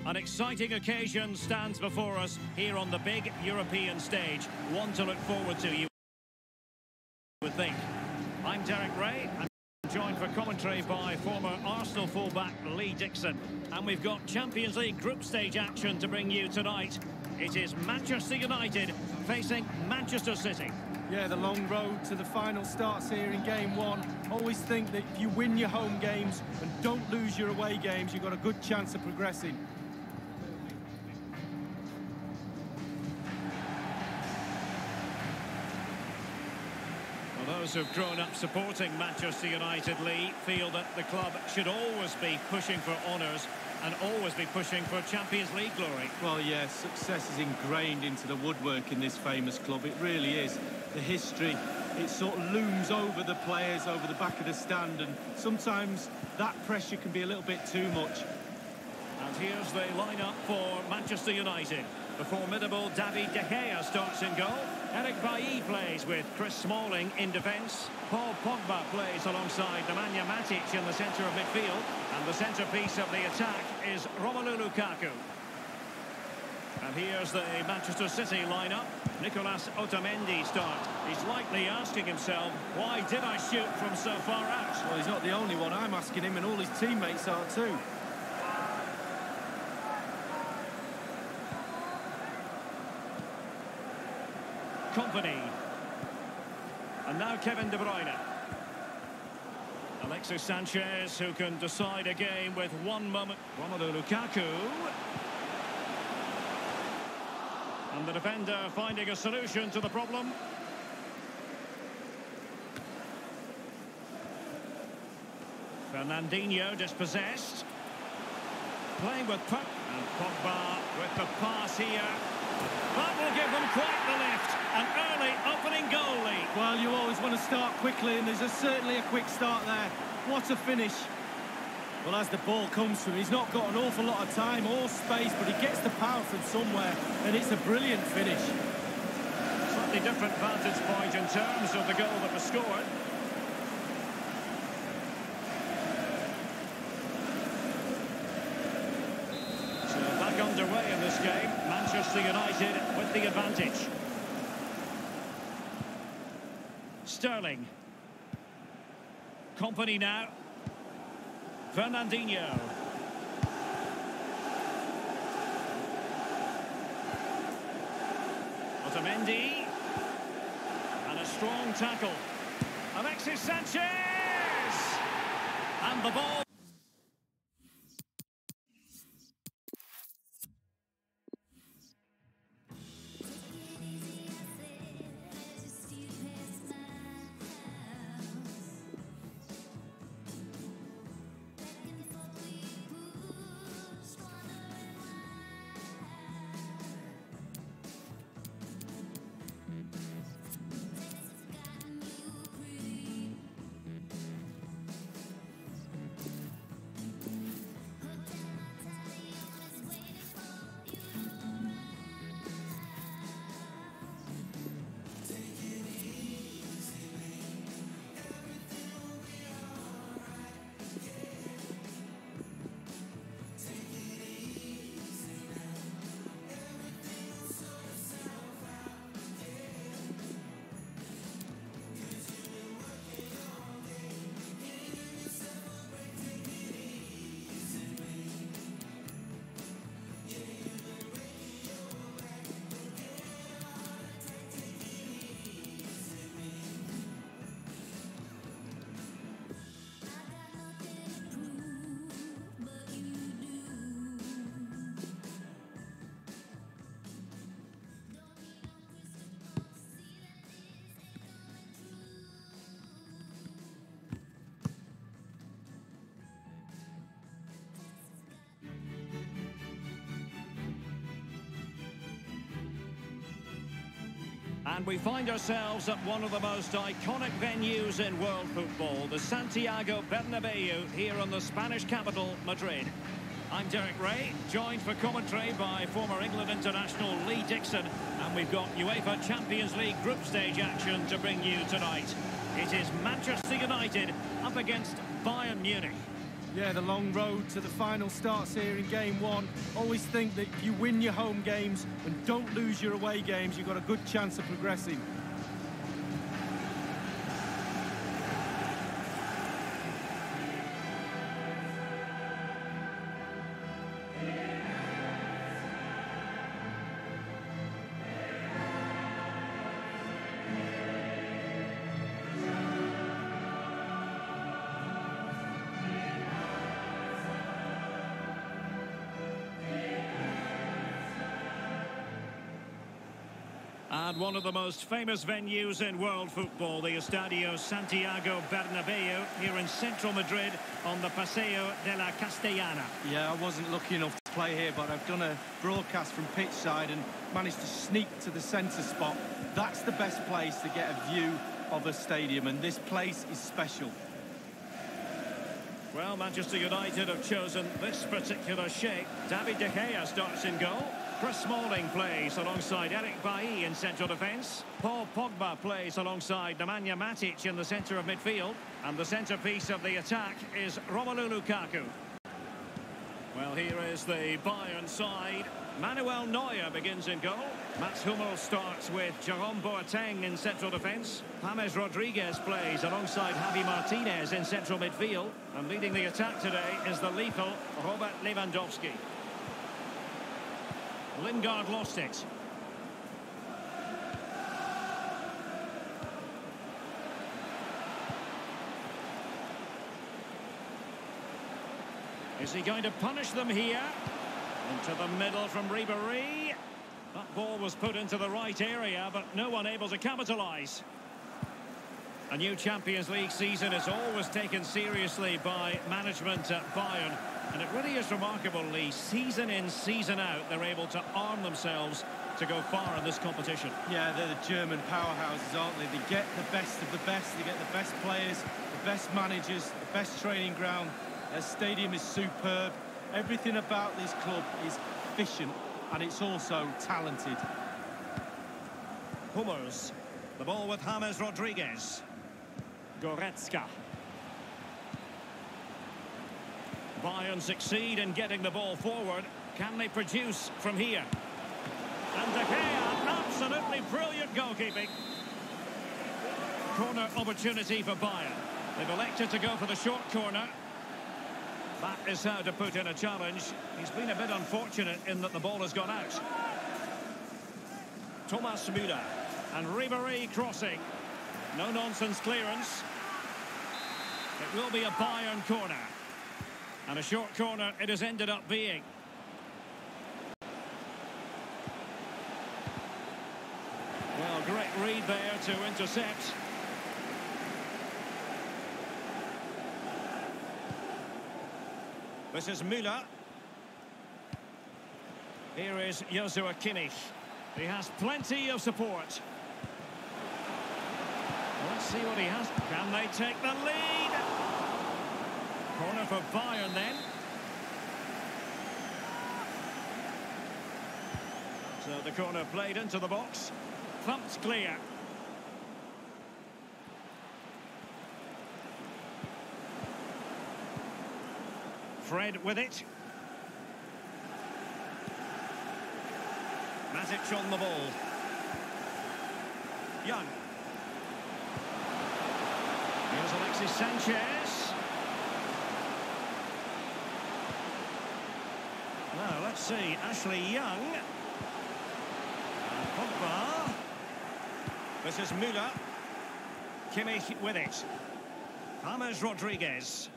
An exciting occasion stands before us here on the big European stage. One to look forward to, you would think. I'm Derek Ray. I'm joined for commentary by former Arsenal fullback Lee Dixon. And we've got Champions League group stage action to bring you tonight. It is Manchester United facing Manchester City. Yeah, the long road to the final starts here in game one. Always think that if you win your home games and don't lose your away games, you've got a good chance of progressing. Well, those who've grown up supporting Manchester United, Lee, feel that the club should always be pushing for honours and always be pushing for Champions League glory. Well, yeah, success is ingrained into the woodwork in this famous club. It really is. The history, it sort of looms over the players, over the back of the stand, and sometimes that pressure can be a little bit too much. And here's the lineup for Manchester United. The formidable David De Gea starts in goal. Eric Bailly plays with Chris Smalling in defence. Paul Pogba plays alongside Nemanja Matic in the centre of midfield. And the centrepiece of the attack is Romelu Lukaku. And here's the Manchester City lineup. Nicolas Otamendi starts. He's likely asking himself, why did I shoot from so far out? Well, he's not the only one. I'm asking him, and all his teammates are too. Company. And now Kevin De Bruyne. Alexis Sanchez, who can decide a game with one moment. Romelu Lukaku. And the defender finding a solution to the problem. Fernandinho dispossessed. Playing with Puck. And Pogba with the pass here. That will give them quite the lift. An early opening goal lead. Well, you always want to start quickly, and there's certainly a quick start there. What a finish. Well, as the ball comes to him, he's not got an awful lot of time or space, but he gets the power from somewhere, and it's a brilliant finish. Slightly different vantage point in terms of the goal that was scored. So back underway in this game. Manchester United with the advantage. Sterling. Company now. Fernandinho. Otamendi. And a strong tackle. Alexis Sanchez! And the ball. And we find ourselves at one of the most iconic venues in world football, the Santiago Bernabeu, here in the Spanish capital, Madrid. I'm Derek Ray, joined for commentary by former England international Lee Dixon, and we've got UEFA Champions League group stage action to bring you tonight. It is Manchester United up against Bayern Munich. Yeah, the long road to the final starts here in game one. Always think that if you win your home games and don't lose your away games, you've got a good chance of progressing. And one of the most famous venues in world football, the Estadio Santiago Bernabeu, here in central Madrid on the Paseo de la Castellana. Yeah, I wasn't lucky enough to play here, but I've done a broadcast from pitch side and managed to sneak to the centre spot. That's the best place to get a view of a stadium, and this place is special. Well, Manchester United have chosen this particular shape. David De Gea starts in goal. Chris Smalling plays alongside Eric Bailly in central defence. Paul Pogba plays alongside Nemanja Matic in the centre of midfield. And the centrepiece of the attack is Romelu Lukaku. Well, here is the Bayern side. Manuel Neuer begins in goal. Mats Hummels starts with Jerome Boateng in central defence. James Rodriguez plays alongside Javi Martinez in central midfield. And leading the attack today is the lethal Robert Lewandowski. Lingard lost it. Is he going to punish them here? Into the middle from Ribéry. That ball was put into the right area, but no one able to capitalise. A new Champions League season is always taken seriously by management at Bayern. And it really is remarkable, Lee. Season in, season out, they're able to arm themselves to go far in this competition. Yeah, they're the German powerhouses, aren't they? They get the best of the best. They get the best players, the best managers, the best training ground. Their stadium is superb. Everything about this club is efficient, and it's also talented. Hummels. The ball with James Rodriguez. Goretzka. Bayern succeed in getting the ball forward. Can they produce from here? And De Gea, absolutely brilliant goalkeeping. Corner opportunity for Bayern. They've elected to go for the short corner. That is how to put in a challenge. He's been a bit unfortunate in that the ball has gone out. Thomas Müller and Ribéry crossing. No-nonsense clearance. It will be a Bayern corner. And a short corner it has ended up being. Well, great read there to intercept. This is Müller. Here is Joshua Kimmich. He has plenty of support. Let's see what he has. Can they take the lead? Corner for Bayern then. So the corner played into the box. Thumped clear. Fred with it. Matic on the ball. Young. Here's Alexis Sanchez. Now, let's see. Ashley Young. And Pogba. This is Müller. Kimmich with it. James Rodriguez.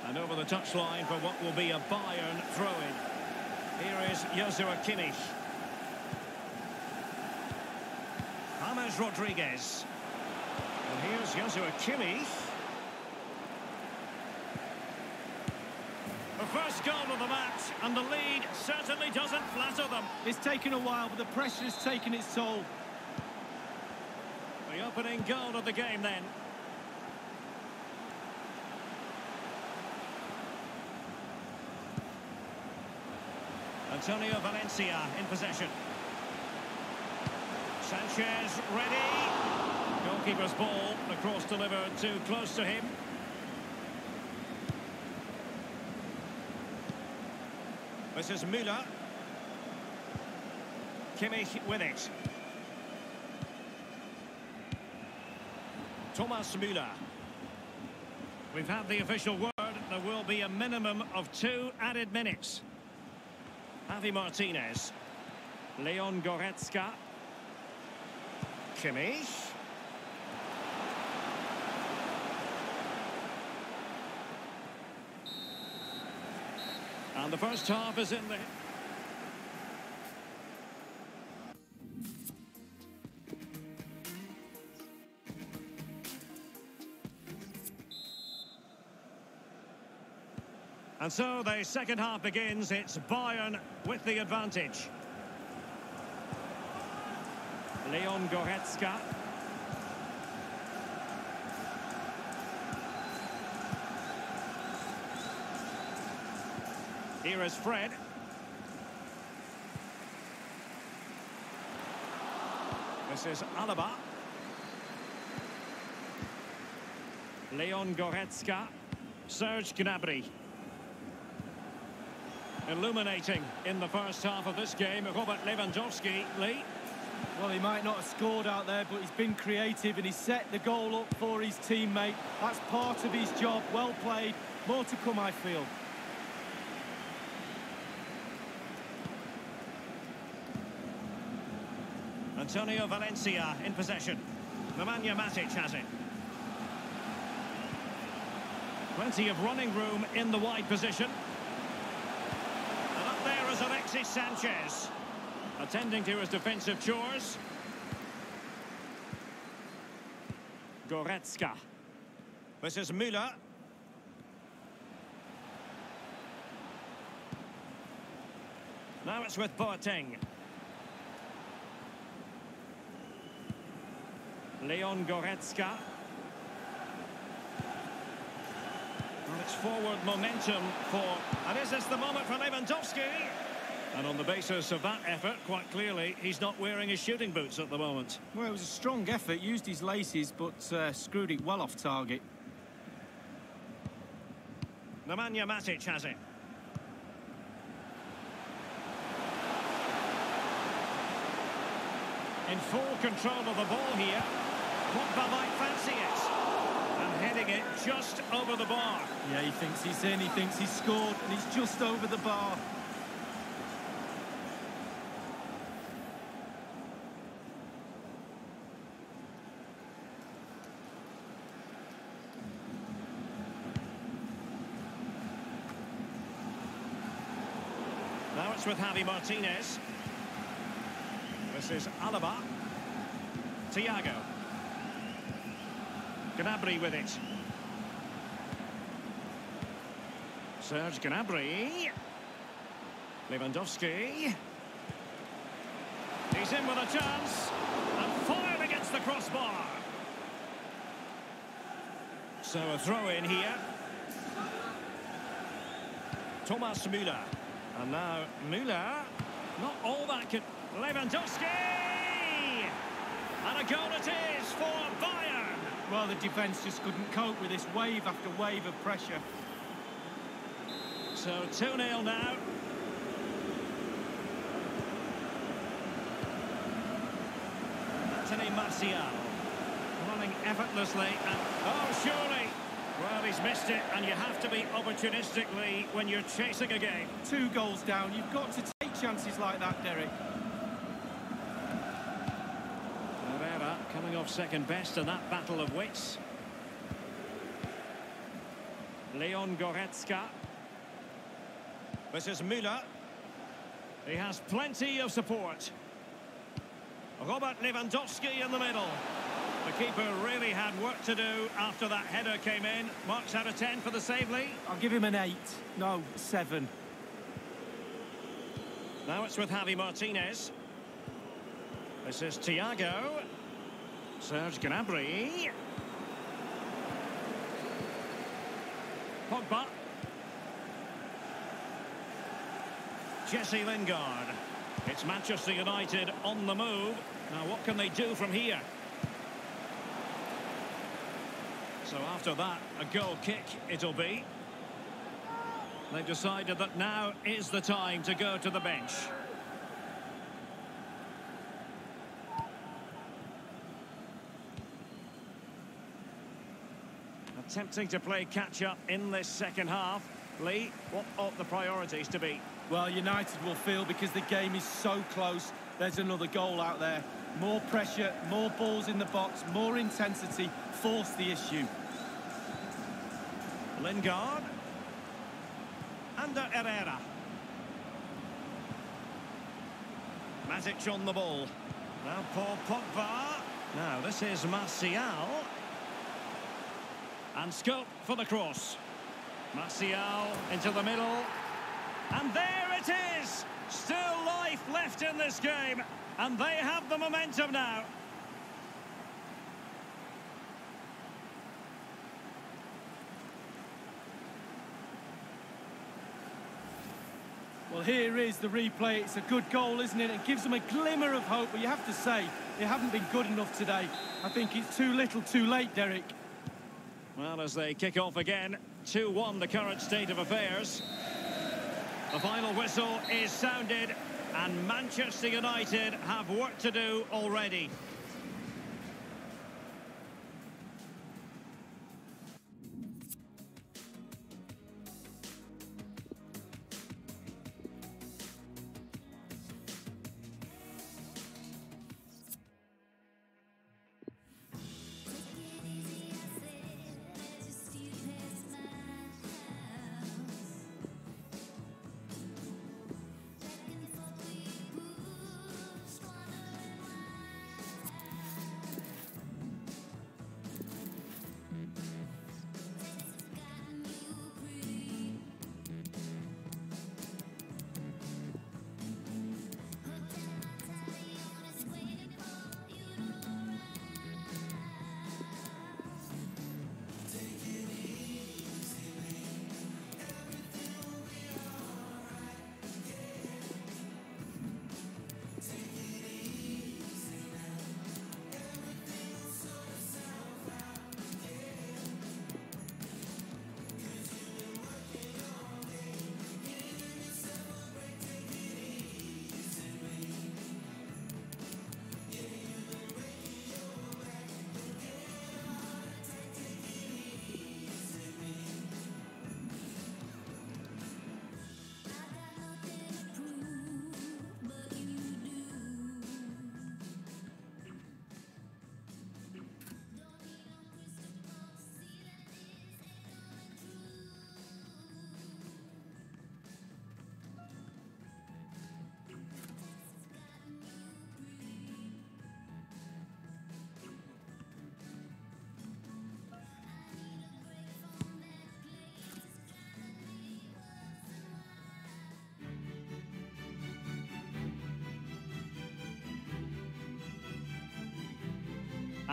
And over the touchline for what will be a Bayern throw-in. Here is Joshua Kimmich. James Rodriguez. And here's Joshua Kimmich. The first goal of the match, and the lead certainly doesn't flatter them. It's taken a while, but the pressure has taken its toll. The opening goal of the game then. Antonio Valencia in possession. Sanchez ready. Goalkeeper's ball, the cross delivered too close to him. This is Müller. Kimmich with it. Thomas Müller. We've had the official word. There will be a minimum of 2 added minutes. Javi Martinez. Leon Goretzka. Kimmich. And the first half is in the... And so the second half begins. It's Bayern with the advantage. Leon Goretzka. Here is Fred. This is Alaba. Leon Goretzka. Serge Gnabry. Illuminating in the first half of this game, Robert Lewandowski. Lee? Well, he might not have scored out there, but he's been creative and he's set the goal up for his teammate. That's part of his job. Well played. More to come, I feel. Antonio Valencia in possession. Nemanja Matic has it. Plenty of running room in the wide position. And up there is Alexis Sanchez, attending to his defensive chores. Goretzka. This is Müller. Now it's with Boateng. Leon Goretzka. And it's forward momentum for... And is this the moment for Lewandowski? And on the basis of that effort, quite clearly, he's not wearing his shooting boots at the moment. Well, it was a strong effort, used his laces, but screwed it well off target. Nemanja Matic has it. In full control of the ball here. Pogba might fancy it. And heading it just over the bar. Yeah, he thinks he's in, he thinks he's scored, and he's just over the bar. Now it's with Javi Martinez. This is Alaba. Thiago. Gnabry with it. Serge Gnabry. Lewandowski. He's in with a chance. And fired against the crossbar. So a throw in here. Thomas Müller. And now Müller. Not all that could... Lewandowski! And a goal it is for Bayern. Well, the defence just couldn't cope with this wave after wave of pressure. So 2-0 now. Anthony Martial running effortlessly and oh surely, well he's missed it, and you have to be opportunistically when you're chasing a game. 2 goals down, you've got to take chances like that, Derek. Herrera coming off second best in that battle of wits. Leon Goretzka. This is Müller. He has plenty of support. Robert Lewandowski in the middle. The keeper really had work to do after that header came in. Marks out of 10 for the save, Lee. I'll give him an 8. No, 7. Now it's with Javi Martinez. This is Thiago. Serge Gnabry. Pogba. Jesse Lingard. It's Manchester United on the move. Now what can they do from here? So after that, a goal kick it'll be. They've decided that now is the time to go to the bench. Attempting to play catch-up in this second half. Lee, what ought the priorities to be? Well, United will feel, because the game is so close, there's another goal out there. More pressure, more balls in the box, more intensity, force the issue. Lingard. Under Herrera. Matic on the ball. Now Paul Pogba. Now this is Martial. And scope for the cross. Martial into the middle. And there it is! Still life left in this game. And they have the momentum now. Well, here is the replay. It's a good goal, isn't it? It gives them a glimmer of hope, but you have to say, they haven't been good enough today. I think it's too little too late, Derek. Well, as they kick off again, 2-1 the current state of affairs. The final whistle is sounded, and Manchester United have work to do already.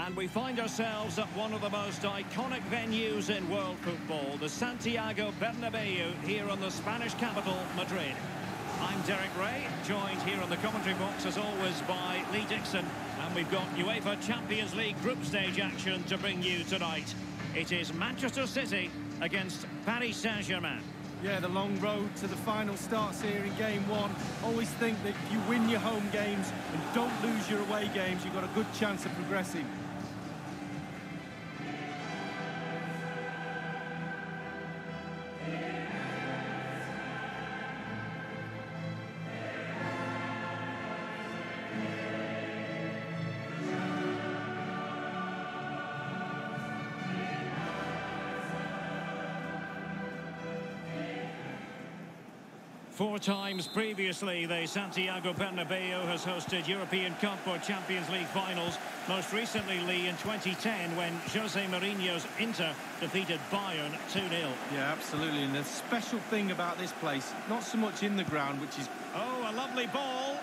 And we find ourselves at one of the most iconic venues in world football, the Santiago Bernabeu, here on the Spanish capital, Madrid. I'm Derek Ray, joined here on the commentary box, as always, by Lee Dixon. And we've got UEFA Champions League group stage action to bring you tonight. It is Manchester City against Paris Saint-Germain. Yeah, the long road to the final starts here in game one. Always think that if you win your home games and don't lose your away games, you've got a good chance of progressing. Four times previously, the Santiago Bernabeu has hosted European Cup or Champions League finals. Most recently, Lee, in 2010, when Jose Mourinho's Inter defeated Bayern 2-0. Yeah, absolutely. And the special thing about this place, not so much in the ground, which is... Oh, a lovely ball.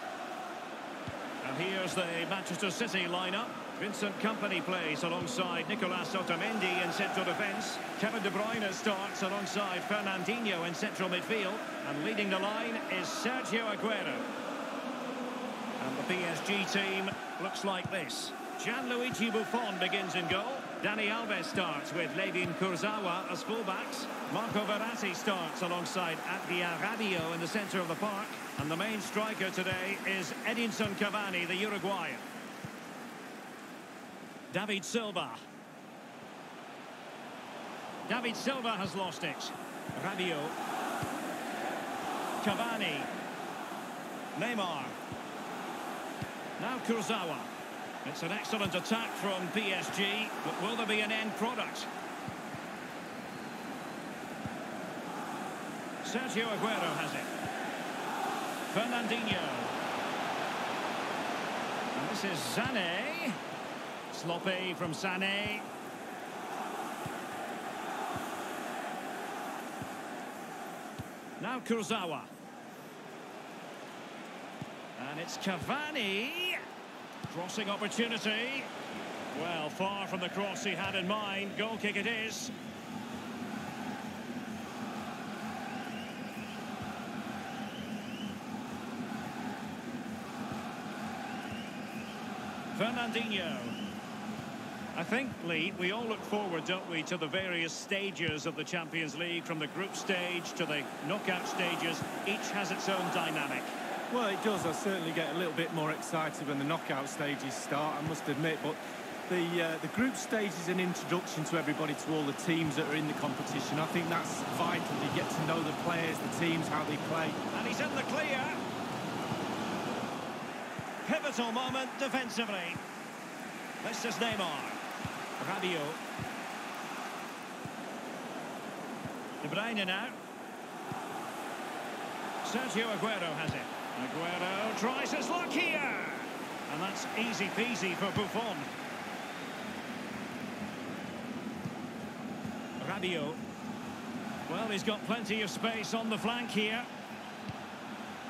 And here's the Manchester City lineup. Vincent Kompany plays alongside Nicolas Otamendi in central defence. Kevin De Bruyne starts alongside Fernandinho in central midfield. And leading the line is Sergio Aguero. And the PSG team looks like this. Gianluigi Buffon begins in goal. Dani Alves starts with Ledin Kurzawa as fullbacks. Marco Verratti starts alongside Adrien Rabiot in the centre of the park. And the main striker today is Edinson Cavani, the Uruguayan. David Silva. David Silva has lost it. Rabiot. Cavani. Neymar. Now Kurzawa. It's an excellent attack from PSG, but will there be an end product? Sergio Aguero has it. Fernandinho. And this is Sané. Sloppy from Sané. Now Kurzawa. And it's Cavani. Crossing opportunity. Well, far from the cross he had in mind. Goal kick it is. Fernandinho. I think, Lee, we all look forward, don't we, to the various stages of the Champions League, from the group stage to the knockout stages. Each has its own dynamic. Well, it does. I certainly get a little bit more excited when the knockout stages start, I must admit. But the group stage is an introduction to everybody, to all the teams that are in the competition. I think that's vital. You get to know the players, the teams, how they play. And he's in the clear. Pivotal moment defensively. This is Neymar. Rabiot. De Bruyne now. Sergio Aguero has it. Aguero tries his luck here. And that's easy peasy for Buffon. Rabiot. Well, he's got plenty of space on the flank here.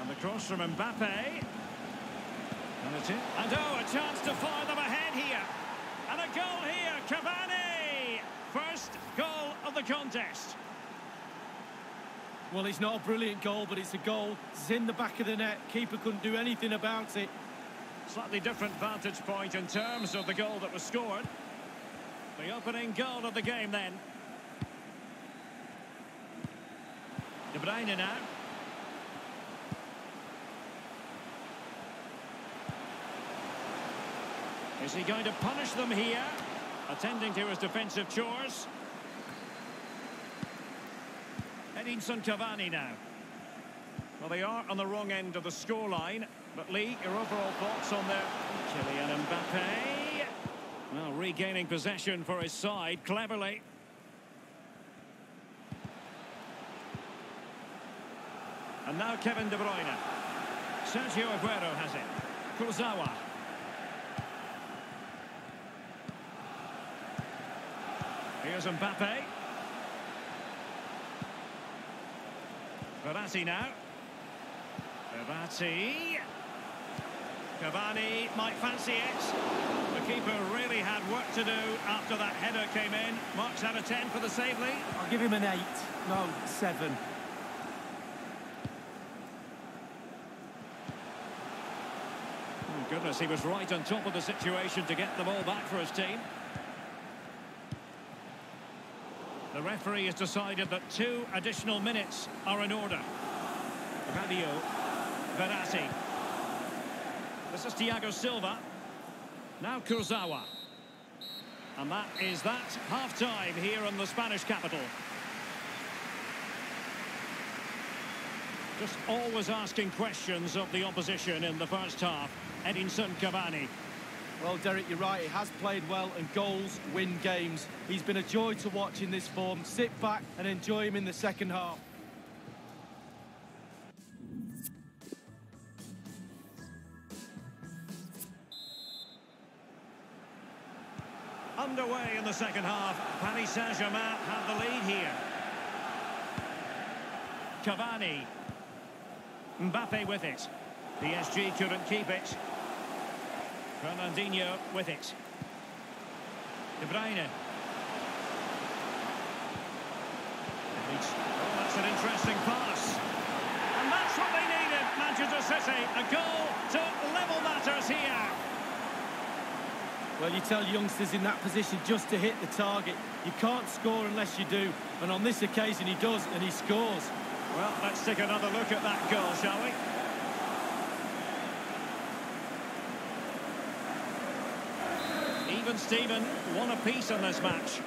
And the cross from Mbappe. And it's in. And oh, a chance to fire them ahead here. And a goal here, Cavani! First goal of the contest. Well, it's not a brilliant goal, but it's a goal. It's in the back of the net. Keeper couldn't do anything about it. Slightly different vantage point in terms of the goal that was scored. The opening goal of the game then. De Bruyne now. Is he going to punish them here? Attending to his defensive chores. Edinson Cavani now. Well, they are on the wrong end of the scoreline. But Lee, your overall thoughts on their... Kylian Mbappe. Well, regaining possession for his side cleverly. And now Kevin De Bruyne. Sergio Aguero has it. Kurzawa. Here's Mbappe. Verratti now. Verratti. Cavani might fancy it. The keeper really had work to do after that header came in. Marks out of 10 for the save lead. I'll give him an 8. No, 7. Oh, goodness, he was right on top of the situation to get the ball back for his team. The referee has decided that 2 additional minutes are in order. Radio, Verratti. This is Thiago Silva. Now Kurzawa. And that is that. Half-time here in the Spanish capital. Just always asking questions of the opposition in the first half. Edinson Cavani. Well, Derek, you're right. He has played well, and goals win games. He's been a joy to watch in this form. Sit back and enjoy him in the second half. Underway in the second half. Paris Saint-Germain have the lead here. Cavani. Mbappe with it. PSG couldn't keep it. Fernandinho with it. De Bruyne. Oh, that's an interesting pass. And that's what they needed, Manchester City. A goal to level matters here. Well, you tell youngsters in that position just to hit the target. You can't score unless you do. And on this occasion, he does, and he scores. Well, let's take another look at that goal, shall we? Even Steven, one apiece in this match.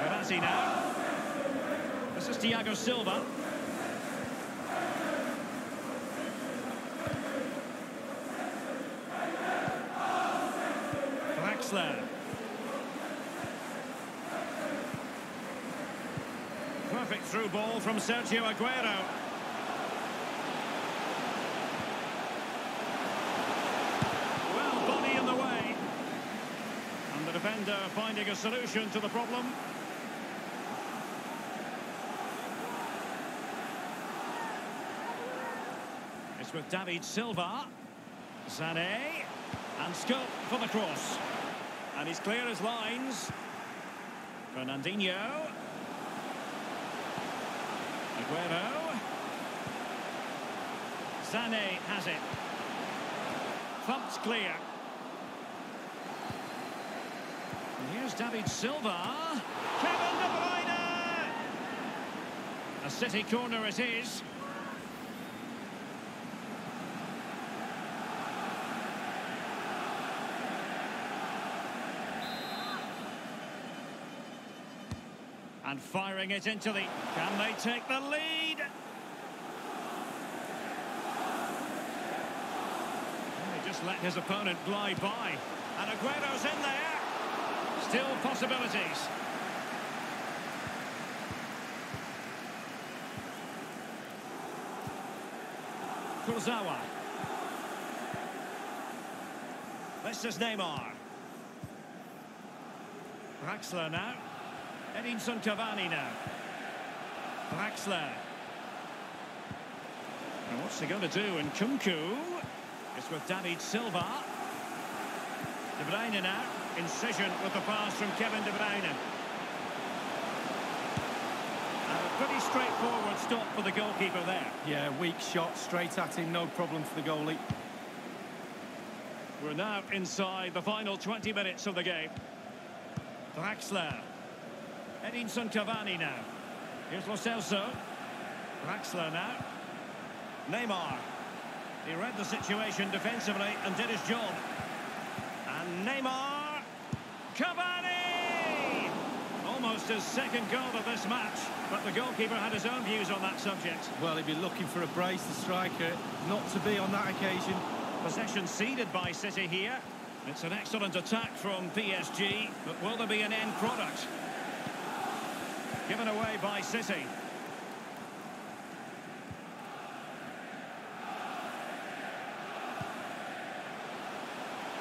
Verratti now. This is Thiago Silva. Perfect through ball from Sergio Aguero. Well, body in the way. And the defender finding a solution to the problem. It's with David Silva. Sané. And scope for the cross. And he's clear as lines. Fernandinho. Aguero. Sané has it. Thumped clear. And here's David Silva. Kevin De Bruyne! A City corner it is. And firing it into the... Can they take the lead? He just let his opponent glide by. And Aguero's in there. Still possibilities. Kurzawa. This is Neymar. Draxler now. Edinson Cavani now. Draxler. And what's he going to do? And Kunku. It's with David Silva. De Bruyne now. Incision with the pass from Kevin De Bruyne. And a pretty straightforward stop for the goalkeeper there. Yeah, weak shot straight at him. No problem for the goalie. We're now inside the final 20 minutes of the game. Draxler. Edinson Cavani now. Here's Lo Celso. Draxler now. Neymar. He read the situation defensively and did his job. And Neymar. Cavani! Almost his second goal of this match. But the goalkeeper had his own views on that subject. Well, he'd be looking for a brace, the striker. Not to be on that occasion. Possession ceded by City here. It's an excellent attack from PSG. But will there be an end product? Given away by City.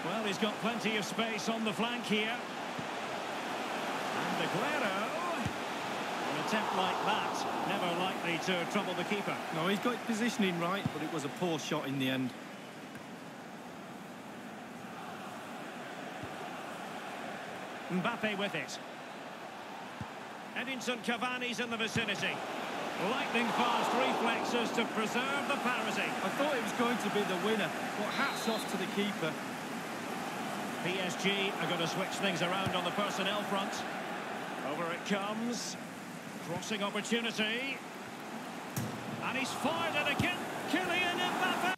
Well, he's got plenty of space on the flank here. And Aguero, an attempt like that, never likely to trouble the keeper. No, he's got his positioning right, but it was a poor shot in the end. Mbappe with it. Edinson Cavani's in the vicinity. Lightning fast reflexes to preserve the parity. I thought it was going to be the winner, but hats off to the keeper. PSG are going to switch things around on the personnel front. Over it comes. Crossing opportunity. And he's fired it again. Kylian Mbappe.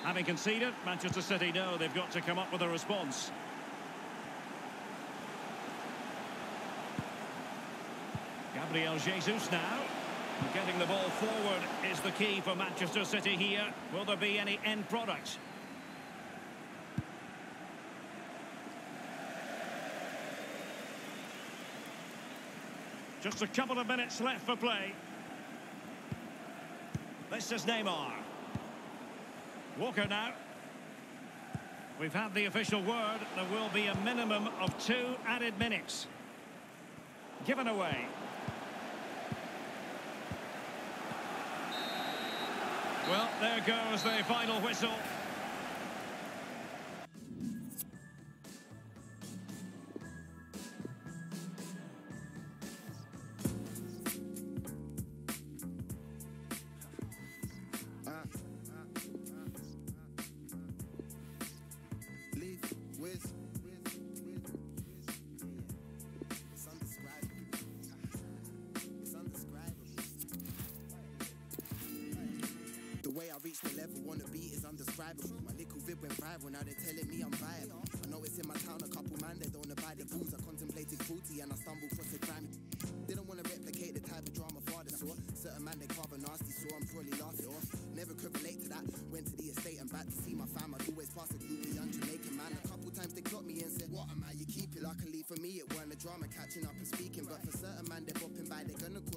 Having conceded, Manchester City know they've got to come up with a response. Gabriel Jesus now. Getting the ball forward is the key for Manchester City here. Will there be any end product? Just a couple of minutes left for play. This is Neymar. Walker now. We've had the official word. There will be a minimum of 2 added minutes. Given away. Well, there goes the final whistle. The way I reached the level on the beat is undescribable. My little vid went viral, now they're telling me I'm viable. I know it's in my town, a couple man, they don't abide the rules. I contemplated cruelty and I stumbled across a crime. Didn't want to replicate the type of drama father saw. Certain man, they carve a nasty saw and probably laugh it off. Never could relate to that. Went to the estate and back to see my fam. I'd always pass a groovy young Jamaican man. A couple times they clocked me and said, what am I? You keep it like a lead. For me, it weren't a drama catching up and speaking. But for certain man, they're bopping by, they're gonna call